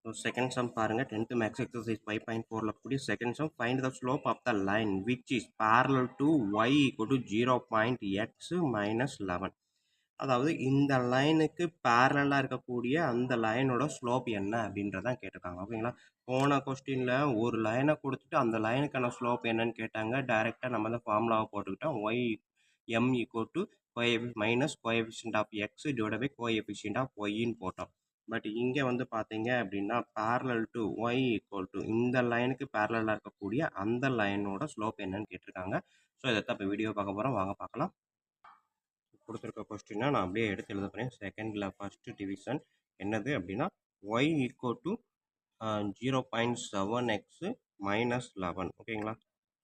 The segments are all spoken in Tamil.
So second sum பாருங்க 10th max exercise 5.4 ல கூடிய second sum find the slope of the line which is parallel to y equal to 0.x minus 11. அதாவது இந்த லைனுக்கு பேரலா இருக்கக்கூடிய அந்த லைனோட ஸ்லோப் என்ன அப்படின்றதான் கேட்டிருக்காங்க. ஓகேங்களா? போன கொஸ்டின்ல ஒரு லைனை கொடுத்துட்டு அந்த லைனுக்கான ஸ்லோப் என்னன்னு கேட்டாங்க. டைரக்டா நம்ம அந்த ஃபார்முலாவை போட்டுக்கிட்டோம். y m equal to minus coefficient of x divide by coefficient of ஒய்ன்னு போட்டோம். பட் இங்கே வந்து பார்த்தீங்க அப்படின்னா parallel to y equal to இந்த லைனுக்கு பேரலாக இருக்கக்கூடிய அந்த லைனோட ஸ்லோப் என்னன்னு கேட்டிருக்காங்க. ஸோ இதைத்தான் இப்போ வீடியோ பார்க்க போகிறோம். வாங்க பார்க்கலாம். கொடுத்துருக்க கொஸ்டினை நான் அப்படியே எடுத்து எழுத போகிறேன். செகண்டில் ஃபஸ்ட்டு டிவிஷன் என்னது அப்படின்னா Y equal to 0.7x minus 11. ஓகேங்களா?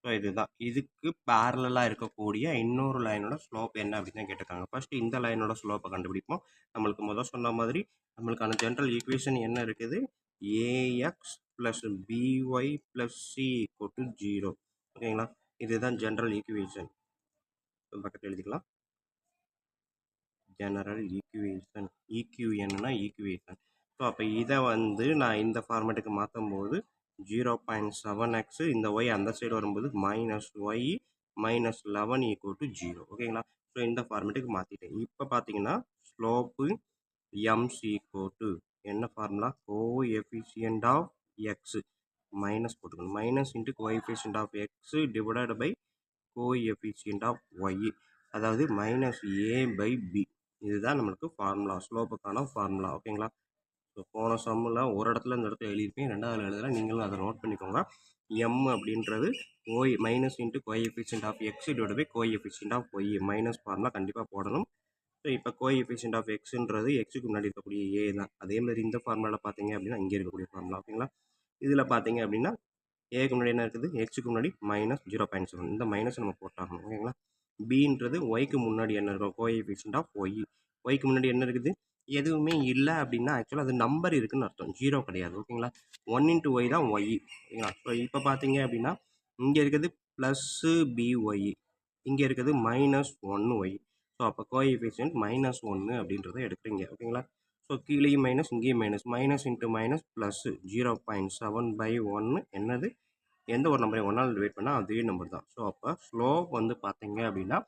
ஸோ இதுதான் இதுக்கு பேரலாக இருக்கக்கூடிய இன்னொரு லைனோட ஸ்லோப் என்ன அப்படின்னு தான் கேட்டிருக்காங்க. ஃபர்ஸ்ட் இந்த லைனோட ஸ்லோப்பை கண்டுபிடிப்போம். நம்மளுக்கு முதல் சொன்ன மாதிரி நம்மளுக்கான ஜென்ரல் ஈக்குவேஷன் என்ன இருக்குது? A x plus b y plus c equal to 0. ஓகேங்களா? இதுதான் ஜென்ரல் ஈக்குவேஷன். பக்கத்தில் எழுதிக்கலாம். ஜெனரல் ஈக்குவேஷன் ஈக்யூஎன்னா ஈக்குவேஷன். ஸோ அப்போ இதை வந்து நான் இந்த ஃபார்மேட்டுக்கு மாற்றும் போது 0.7x இந்த ஒய் அந்த சைடு வரும்போது minus y minus 11 equal to 0. ஓகேங்களா? ஸோ இந்த ஃபார்மேட்டுக்கு மாற்றிட்டேன். இப்போ பார்த்தீங்கன்னா ஸ்லோப்பு எம்சி ஈக்குவல் டு என்ன formula? Coefficient of x minus போட்டுக்கணும். Minus into coefficient of x divided by coefficient of y, அதாவது மைனஸ் ஏ பை பி. இதுதான் நம்மளுக்கு ஃபார்முலா, ஸ்லோப்புக்கான ஃபார்முலா. ஓகேங்களா? ஸோ போன சம்மில் ஒரு இடத்துல இந்த இடத்துல எழுதியிருப்பேன், ரெண்டாவது எழுதல, நீங்களும் அதை நோட் பண்ணிக்கோங்க. எம் அப்படின்றது minus into coefficient of x divide by coefficient of y, minus formula கண்டிப்பாக போடணும். ஸோ இப்போ கோஎஃபிஷியன்ட் ஆஃப் எக்ஸுன்றது எக்ஸுக்கு முன்னாடி இருக்கக்கூடிய ஏ தான். அதே மாதிரி இந்த ஃபார்முலாவில் பார்த்தீங்க அப்படின்னா இங்கே இருக்கக்கூடிய ஃபார்முலா. ஓகேங்களா? இதில் பார்த்தீங்க அப்படின்னா ஏக்கு முன்னாடி என்ன இருக்குது? எக்ஸுக்கு முன்னாடி மைனஸ் 0.7. இந்த மைனஸ் நம்ம போட்டாகணும். ஓகேங்களா? பின்றது ஒய்க்கு முன்னாடி என்ன இருக்கும்? Coefficient of y. ஒய்க்கு முன்னாடி என்ன இருக்குது? எதுவுமே இல்லை அப்படின்னா ஆக்சுவலாக அது நம்பர் இருக்குன்னு அர்த்தம், ஜீரோ கிடையாது. ஓகேங்களா? 1 இன்ட்டு ஒய் தான் ஒய். ஓகேங்களா? ஸோ இப்போ பார்த்தீங்க அப்படின்னா இங்கே இருக்குது ப்ளஸ்ஸு பிஒய், இங்கே இருக்குது மைனஸ் 1 ஒய். ஸோ அப்போ கோஎஃபிஷியன்ட் மைனஸ் 1 அப்படின்றத எடுக்கிறீங்க. ஓகேங்களா? ஸோ கீழேயும் மைனஸ் இங்கேயும் minus, minus into minus plus 0.7/1 என்னது? எந்த ஒரு நம்பரை ஒன்றால் டிவைட் பண்ணால் அதே நம்பர் தான். ஸோ அப்போ ஸ்லோப் வந்து பார்த்தீங்க அப்படின்னா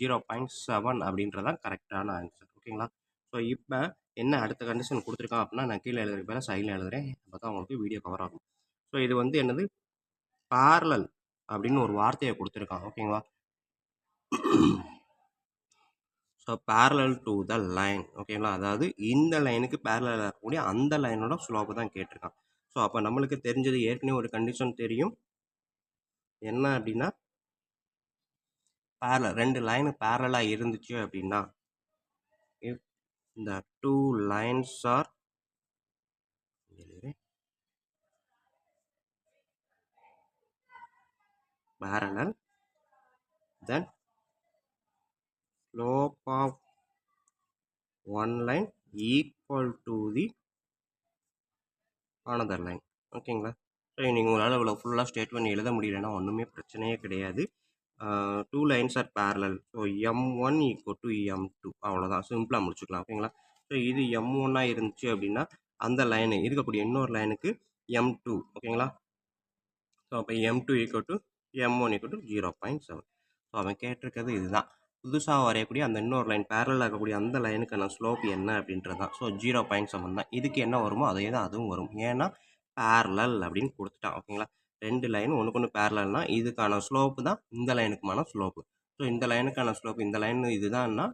0.7 அப்படின்றதான் கரெக்டான ஆன்சர். ஓகேங்களா? ஸோ இப்போ என்ன அடுத்த கண்டிஷன் கொடுத்துருக்கான் அப்படின்னா நான் கீழே எழுதுற பேர சைடில் எழுதுறேன், அப்போ தான் உங்களுக்கு வீடியோ கவர் ஆகும். ஸோ இது வந்து என்னது? பேரலல் அப்படின்னு ஒரு வார்த்தையை கொடுத்துருக்கான். ஓகேங்களா? So parallel to the line. ஓகேங்களா? அதாவது இந்த லைனுக்கு பேரலாக இருக்கக்கூடிய அந்த லைனோட ஸ்லோப்பு தான் கேட்டிருக்கான். ஸோ அப்போ நம்மளுக்கு தெரிஞ்சது ஏற்கனவே ஒரு கண்டிஷன் தெரியும். என்ன அப்படின்னா பேரலல், ரெண்டு லைனு பேரலாக இருந்துச்சு அப்படின்னா if the two lines are parallel then slope of one line equal to the another line. ஓகேங்களா? ஸோ நீங்கள் உங்களால் இவ்வளோ ஃபுல்லாக ஸ்டேட் பண்ணி எழுத முடியலன்னா ஒன்றுமே பிரச்சனையே கிடையாது. Two lines are parallel. So M1 equal to M2, அவ்வளோதான், சிம்பிளாக முடிச்சுக்கலாம். ஓகேங்களா? ஸோ இது M1 இருந்துச்சு அப்படின்னா அந்த லைனு இருக்கக்கூடிய இன்னொரு லைனுக்கு M2. ஓகேங்களா? ஸோ அப்போ M2 equal to M1 equal to 0.7. So அவன் கேட்டிருக்கிறது இதுதான். புதுசாக வரையக்கூடிய அந்த இன்னொரு லைன் பேரலாக இருக்கக்கூடிய அந்த லைனுக்கான ஸ்லோப் என்ன அப்படின்றது தான். ஸோ 0.7 தான். இதுக்கு என்ன வருமோ அதே தான் அதுவும் வரும். ஏன்னா பேரலல் அப்படின்னு கொடுத்துட்டான். ஓகேங்களா? ரெண்டு லைன் ஒன்றுக்கு ஒன்று பேரலல்னா இதுக்கான ஸ்லோப்பு தான் இந்த லைனுக்குமான ஸ்லோப்பு. ஸோ இந்த லைனுக்கான ஸ்லோப்பு, இந்த லைன் இதுதான்னா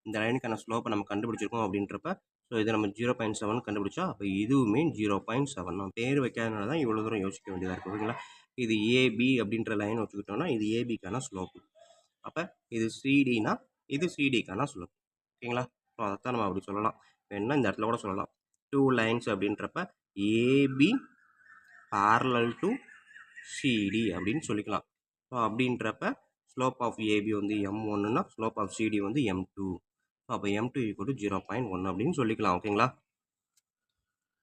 இந்த லைனுக்கான ஸ்லோப்பை நம்ம கண்டுபிடிச்சிருக்கோம் அப்படின்றப்ப ஸோ இதை நம்ம 0.7 கண்டுபிடிச்சா அப்போ இதுவுமே 0.7. நம்ம பேர் வைக்காதனால தான் இவ்வளோ தூரம் யோசிக்க வேண்டியதாக இருக்குது. ஓகேங்களா? இது ஏபி அப்படின்ற லைன் வச்சுக்கிட்டோம்னா இது ஏபிக்கான ஸ்லோப்பு. அப்போ இது சிடினா இது சிடிக்கான ஸ்லோப். ஓகேங்களா? ஸோ அதைத்தான் நம்ம அப்படி சொல்லலாம். வேணும்னா இந்த இடத்துல கூட சொல்லலாம், டூ லைன்ஸ் அப்படின்றப்ப ஏபி parallel to CD அப்படின்னு சொல்லிக்கலாம். ஸோ அப்படின்றப்ப ஸ்லோப் ஆஃப் ஏபி வந்து M1னா ஸ்லோப் ஆஃப் சிடி வந்து M2. ஸோ அப்போ M2 ஈக்குவல் டு 0.1 அப்படின்னு சொல்லிக்கலாம். ஓகேங்களா?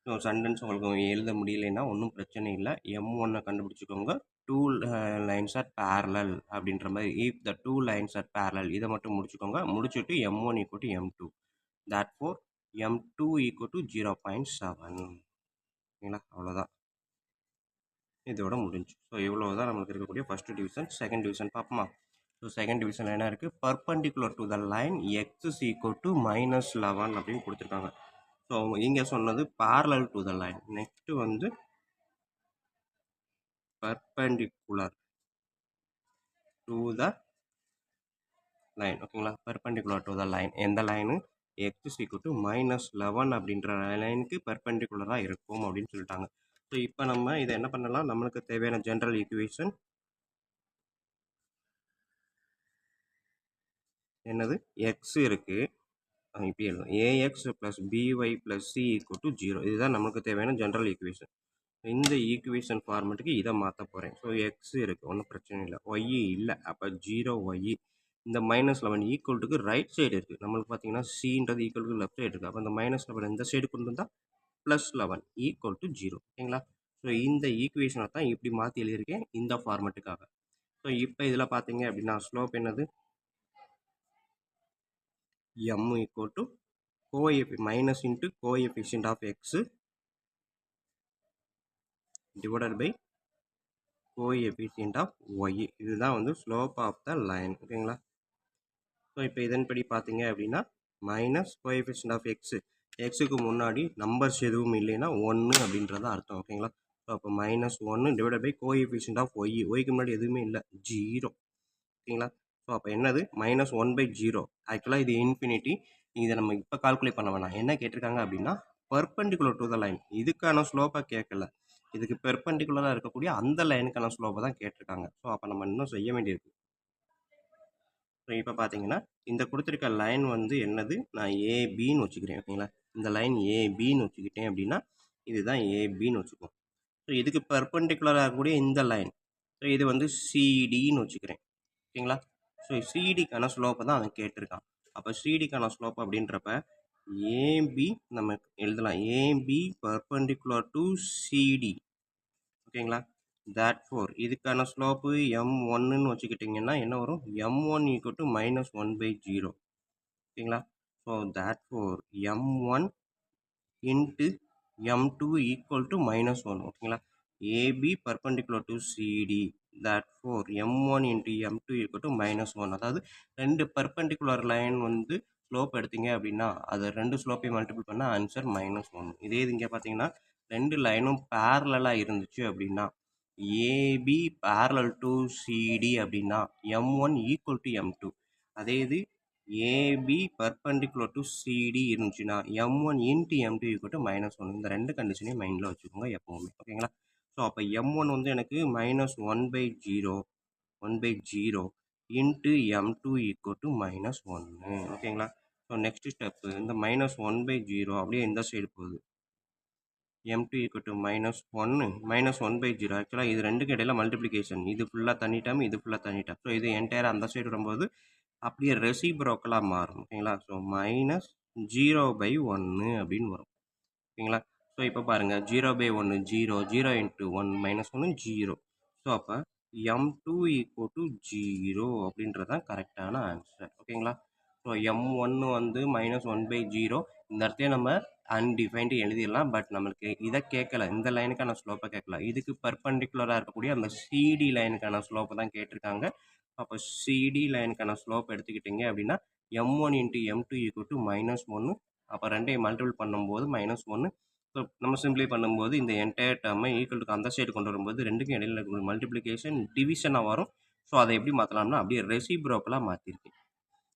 ஸோ சென்டென்ஸ் உங்களுக்கு எழுத முடியலைன்னா ஒன்றும் பிரச்சனை இல்லை. M1 கண்டுபிடிச்சிக்கோங்க. டூ லைன்ஸ் ஆர் பேரலல் அப்படின்ற மாதிரி, if the two lines are parallel இதை மட்டும் முடிச்சுக்கோங்க. முடிச்சுட்டு M1 equal to M2. Therefore M2 equal to 0.7. ஓகேங்களா? அவ்வளோதான். இதோட முடிஞ்சு. ஸோ இவ்வளோ தான் நமக்கு இருக்கக்கூடிய ஃபர்ஸ்ட் டிவிஷன். செகண்ட் டிவிஷன் பார்ப்போமா? ஸோ செகண்ட் டிவிஷன்ல என்ன இருக்குது? Perpendicular to the line x is equal to -11 அப்படின்னு கொடுத்துருக்காங்க. ஸோ இங்கே சொன்னது parallel to the line. Next வந்து பர்பெண்டிகுலர் டு த லைன். ஓகேங்களா? Perpendicular to the line. எந்த line? X is equal to -11 அப்படின்ற லைனுக்கு பர்பெண்டிகுலராக இருக்கும் அப்படின்னு சொல்லிட்டாங்க. ஸோ இப்போ நம்ம இதை என்ன பண்ணலாம்? நம்மளுக்கு தேவையான ஜென்ரல் ஈக்குவேஷன் என்னது? எக்ஸ் இருக்குது. இப்படி எழுதும். A x plus b y plus c equal to 0. இதுதான் நமக்கு தேவையான ஜென்ரல் ஈக்குவேஷன். இந்த ஈக்குவேஷன் ஃபார்மெட்டுக்கு இதை மாற்ற போகிறேன். ஸோ எக்ஸ் இருக்குது, ஒன்றும் பிரச்சனை இல்லை. ஒய் இல்லை, அப்போ 0 ஒய். இந்த -11 ஈக்குவல்ட்டுக்கு ரைட் சைடு இருக்குது. நம்மளுக்கு பார்த்தீங்கன்னா சின்றது ஈக்குவலுக்கு லெஃப்ட் சைடு இருக்குது. அப்போ இந்த -11 இந்த சைடு கொண்டு வந்தால் +11 ஈக்குவல் டு 0. ஓகேங்களா? ஸோ இந்த ஈக்குவேஷனை தான் இப்படி மாற்றி எழுதியிருக்கேன் இந்த ஃபார்மெட்டுக்காக. ஸோ இப்போ இதில் பார்த்தீங்க அப்படின்னா ஸ்லோப் என்னது? m equal to minus into coefficient of x divided by coefficient of y. இதுதான் வந்து slope of the line. ஓகேங்களா? ஸோ இப்போ இதன்படி பார்த்தீங்க அப்படின்னா மைனஸ் கோஎஃபிஷியன்ட் ஆஃப் எக்ஸுக்கு முன்னாடி நம்பர்ஸ் எதுவும் இல்லைன்னா 1 அப்படின்றத அர்த்தம். ஓகேங்களா? ஸோ அப்போ -1 டிவைடட் பை கோஎஃபிஷியன்ட் ஆஃப் ஒய்க்கு முன்னாடி எதுவுமே இல்லை, 0. ஓகேங்களா? ஸோ அப்போ என்னது? -1/0. ஆக்சுவலாக இது இன்ஃபினிட்டி. இதை நம்ம இப்போ கால்குலேட் பண்ண வேணாம். என்ன கேட்டிருக்காங்க அப்படின்னா பர்பெண்டிகுலர் டு த லைன். இதுக்கான ஸ்லோப்பாக கேட்கல, இதுக்கு பெர்பெண்டிகுலராக இருக்கக்கூடிய அந்த லைனுக்கான ஸ்லோப்பை தான் கேட்டிருக்காங்க. ஸோ அப்போ நம்ம இன்னும் செய்ய வேண்டியிருக்கு. ஸோ இப்போ பார்த்தீங்கன்னா இந்த கொடுத்துருக்க லைன் வந்து என்னது? நான் ஏபின்னு வச்சுக்கிறேன். ஓகேங்களா? இந்த லைன் ஏபின்னு வச்சுக்கிட்டேன் அப்படின்னா இதுதான் ஏபின்னு வச்சுக்குவோம். ஸோ இதுக்கு பெர்பெண்டிகுலராக இருக்கக்கூடிய இந்த லைன், ஸோ இது வந்து சிடின்னு வச்சுக்கிறேன். ஓகேங்களா? ஸோ சிடிக்கான ஸ்லோப்பை தான் அவன் கேட்டிருக்கான். அப்போ சிடிக்கான ஸ்லோப் அப்படின்றப்ப ஏபி நம்ம எழுதலாம். AB perpendicular to CD. ஓகேங்களா? therefore இதுக்கான ஸ்லோப்பு m1ன்னு வச்சுக்கிட்டிங்கன்னா என்ன வரும்? m1 equal to -1/0. ஓகேங்களா? ஸோ therefore m1 into m2 equal to -1. ஓகேங்களா? AB perpendicular to CD. therefore m1 into m2 equal to -1. அதாவது ரெண்டு பர்பெண்டிகுலர் லைன் வந்து ஸ்லோப் எடுத்தீங்க அப்படின்னா அது ரெண்டு ஸ்லோப்பையும் மல்டிபிள் பண்ணால் ஆன்சர் -1. இதே இது இங்கே பார்த்தீங்கன்னா ரெண்டு லைனும் பேரலாக இருந்துச்சு அப்படின்னா ஏபி பேரலல் டு சிடி அப்படின்னா m1 ஈக்குவல் டு m2. அதே இது ஏபி பர்பெண்டிகுலர் டு சிடி இருந்துச்சுன்னா m1 into m2 equal to -1. இந்த ரெண்டு கண்டிஷனையும் மைண்டில் வச்சுக்கோங்க எப்போவுமே. ஓகேங்களா? ஸோ அப்போ m1 வந்து எனக்கு -1/0 இன்ட்டு m2 ஈக்குவல் டு -1. ஓகேங்களா? ஸோ நெக்ஸ்ட் ஸ்டெப்பு இந்த -1/0 அப்படியே இந்த சைடு போகுது. m2 equal to -1/0. ஆக்சுவலாக இது ரெண்டுக்கும் இடையில மல்டிப்ளிகேஷன். இது ஃபுல்லாக தனி டேர்ம், இது ஃபுல்லாக தனி டேர்ம். ஸோ இது என்டையராக அந்த சைடு வரும்போது அப்படியே ரெசிப்ரோக்கலாக மாறும். ஓகேங்களா? ஸோ -0/1 அப்படின்னு வரும். ஓகேங்களா? ஸோ இப்போ பாருங்கள் 0/1 0, 0 இன்ட்டு 1 -1 0. ஸோ அப்போ m2 ஈக்குவல் டு 0 அப்படின்றது தான் கரெக்டான ஆன்சர். ஓகேங்களா? ஸோ m1 வந்து -1/0. இந்த இடத்துல நம்ம அன்டிஃபைன்டு எழுதிடலாம். பட் நம்மளுக்கு இதை கேட்கல, இந்த லைனுக்கான ஸ்லோப்பை கேட்கல. இதுக்கு பர்பெண்டிகுலராக இருக்கக்கூடிய அந்த சிடி லைனுக்கான ஸ்லோப்பை தான் கேட்டிருக்காங்க. அப்போ சிடி லைனுக்கான ஸ்லோப் எடுத்துக்கிட்டிங்க அப்படின்னா m1 into m2 equal to -1. அப்போ ரெண்டையும் மல்டிபிள் பண்ணும்போது -1. ஸோ நம்ம சிம்பிளை பண்ணும்போது இந்த என்டையர் டேர்மை ஈக்குவல் டு அந்த சைடு கொண்டு வரும்போது ரெண்டுக்கும் இடையில இருக்கக்கூடிய மல்டிப்ளிகேஷன் டிவிஷனாக வரும். ஸோ அதை எப்படி மாற்றலாம்னா அப்படியே ரெசிப்ரோக்கலாக மாற்றிருக்கேன்.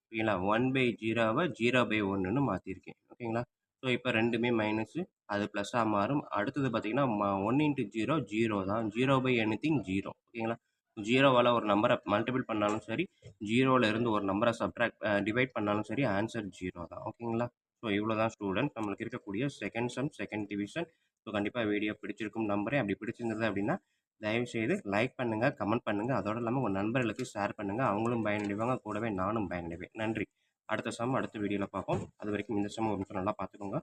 ஓகேங்களா? 1/0வை 0/1ன்னு மாற்றிருக்கேன். ஓகேங்களா? ஸோ இப்போ ரெண்டுமே மைனஸு, அது ப்ளஸ்ஸாக மாறும். அடுத்தது பார்த்தீங்கன்னா 1 இன்ட்டு 0 0 தான். 0/anything 0. ஓகேங்களா? 0வால் ஒரு நம்பரை மல்டிபிள் பண்ணாலும் சரி, 0வில் இருந்து ஒரு நம்பரை டிவைட் பண்ணாலும் சரி, ஆன்சர் 0 தான். ஓகேங்களா? ஸோ இவ்வளோ தான் ஸ்டூடெண்ட் நம்மளுக்கு இருக்கக்கூடிய second sum, second division. So கண்டிப்பாக வீடியோ பிடிச்சிருக்கும் நம்புறேன். அப்படி பிடிச்சிருந்தது அப்படின்னா தயவுசெய்து லைக் பண்ணுங்கள், கமெண்ட் பண்ணுங்கள். அதோடு இல்லாமல் உங்கள் நண்பர்களுக்கு ஷேர் பண்ணுங்கள். அவங்களும் பயனடைவாங்க, கூடவே நானும் பயனடைவேன். நன்றி. அடுத்த சம் அடுத்த வீடியோவில் பார்ப்போம். அது வரைக்கும் இந்த சம் ஒரு நிமிஷம் நல்லா பார்த்துக்கோங்க.